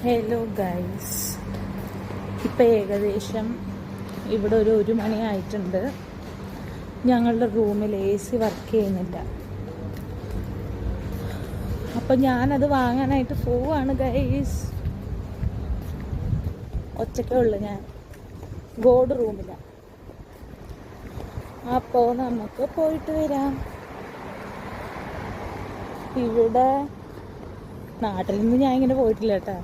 Hello guys, ഇപ്പം ഏകദേശം ഇവിടെ ഒരു മണി ആയിട്ടുണ്ട്. ഞങ്ങളുടെ റൂമിൽ AC വർക്ക് ചെയ്യുന്നില്ല. അപ്പം ഞാനത് വാങ്ങാനായിട്ട് പോവാണ് ഗൈസ്. ഒറ്റയ്ക്കേ ഉള്ളു ഞാൻ, ഗോഡ് റൂമിലാണ്. അപ്പോൾ നമുക്ക് പോയിട്ട് വരാം. ഇവിടെ നാട്ടിൽ നിന്ന് ഞാൻ ഇങ്ങനെ പോയിട്ടില്ല കേട്ടോ.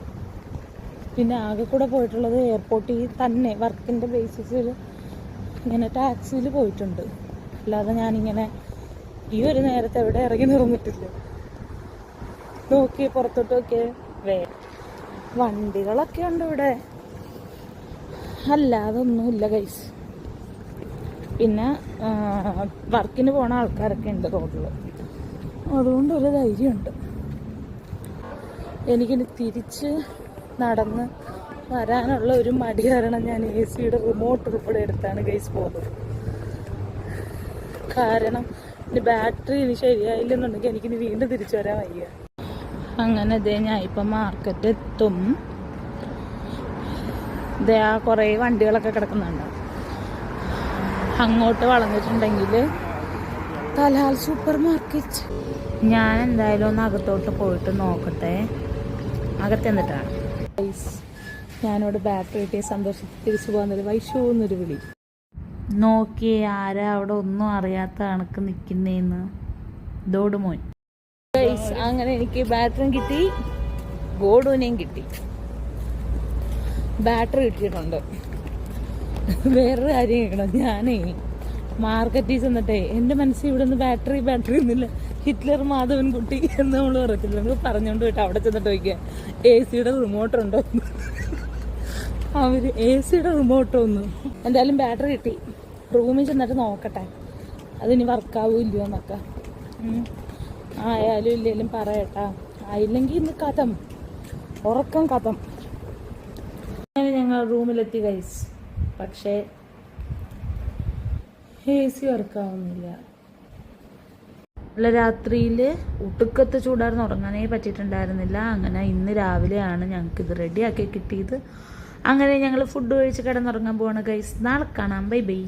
പിന്നെ ആകെ കൂടെ പോയിട്ടുള്ളത് എയർപോർട്ടിൽ തന്നെ വർക്കിൻ്റെ ബേസിസിൽ ഇങ്ങനെ ടാക്സിയിൽ പോയിട്ടുണ്ട്. അല്ലാതെ ഞാനിങ്ങനെ ഈ ഒരു നേരത്തെ എവിടെ ഇറങ്ങി നിർന്നിട്ടില്ല. നോക്കി പുറത്തോട്ട് നോക്കിയേ, വണ്ടികളൊക്കെ ഉണ്ട് ഇവിടെ, അല്ലാതെ ഒന്നുമില്ല ഗൈസ്. പിന്നെ വർക്കിന് പോണ ആൾക്കാരൊക്കെ ഉണ്ട് റോഡിൽ, അതുകൊണ്ട് ഒരു ധൈര്യമുണ്ട്. എനിക്കിനി തിരിച്ച് നടന്ന് വരാനുള്ള ഒരു മടി കാരണം ഞാൻ AC റിമോട്ട് ഉൾപ്പെടെ എടുത്താണ് ഗൈസ് പോകുന്നത്. കാരണം ഇനി ബാറ്ററി ഇനി ശരിയായില്ലെന്നുണ്ടെങ്കിൽ എനിക്കിനി വീണ്ടും തിരിച്ചു വരാൻ വയ്യ. അങ്ങനെ ഞാൻ ഇപ്പം മാർക്കറ്റ് എത്തും. ആ കുറേ വണ്ടികളൊക്കെ കിടക്കുന്നുണ്ട്. അങ്ങോട്ട് വളർന്നിട്ടുണ്ടെങ്കിൽ തലാൽ സൂപ്പർ മാർക്കറ്റ്. ഞാൻ എന്തായാലും ഒന്ന് അകത്തോട്ട് പോയിട്ട് നോക്കട്ടെ, അകത്തെന്നിട്ടാണ്. ഞാനിവിടെ ബാറ്ററി കിട്ടിയ സന്തോഷത്തിൽ തിരിച്ചു പോകുന്നൊരു വൈഷൂന്നൊരു വിളി. നോക്കിയേ, ആരാ അവിടെ ഒന്നും അറിയാത്ത കണക്ക് നിൽക്കുന്നേന്ന്. ദോടുമോൻ. അങ്ങനെ എനിക്ക് ബാറ്ററിയും കിട്ടി, ഗോഡൂനെയും കിട്ടി. ബാറ്ററി കിട്ടിയിട്ടുണ്ട്. വേറൊരു കാര്യം കേൾക്കണം, ഞാനേ മാർക്കറ്റിൽ ചെന്നിട്ടേ എൻ്റെ മനസ്സിൽ ഇവിടെ നിന്ന് ബാറ്ററി ഒന്നുമില്ല, ഹിറ്റ്ലർ മാധവൻകുട്ടി എന്ന് നമ്മൾ പറയത്തില്ല, നമ്മൾ പറഞ്ഞുകൊണ്ട് പോയിട്ട് അവിടെ ചെന്നിട്ട് ചോദിക്കുക AC റിമോട്ടുണ്ടോ എന്ന്. അവർ AC റിമോട്ടൊന്നും. എന്തായാലും ബാറ്ററി കിട്ടി. റൂമിൽ ചെന്നിട്ട് നോക്കട്ടെ അതിനി വർക്കാവോ ഇല്ലയോ എന്നൊക്കെ. ആയാലും ഇല്ലെങ്കിലും പറയട്ടാ. ആയില്ലെങ്കിൽ ഇന്ന് കഥം, ഉറക്കം കഥം. അങ്ങനെ ഞങ്ങൾ റൂമിലെത്തി ഗൈസ്. പക്ഷേ AC വർക്കാവുന്നില്ല. രാത്രിയിൽ ഒടുക്കത്തെ ചൂടായിരുന്നു, ഉറങ്ങാനേ പറ്റിയിട്ടുണ്ടായിരുന്നില്ല. അങ്ങനെ ഇന്ന് രാവിലെയാണ് ഞങ്ങൾക്കിത് റെഡിയാക്കി കിട്ടിയത്. അങ്ങനെ ഞങ്ങൾ ഫുഡ് കഴിച്ച് കിടന്നുറങ്ങാൻ പോവാണ് ഗൈസ്. നാളെ കാണാം. Bye bye.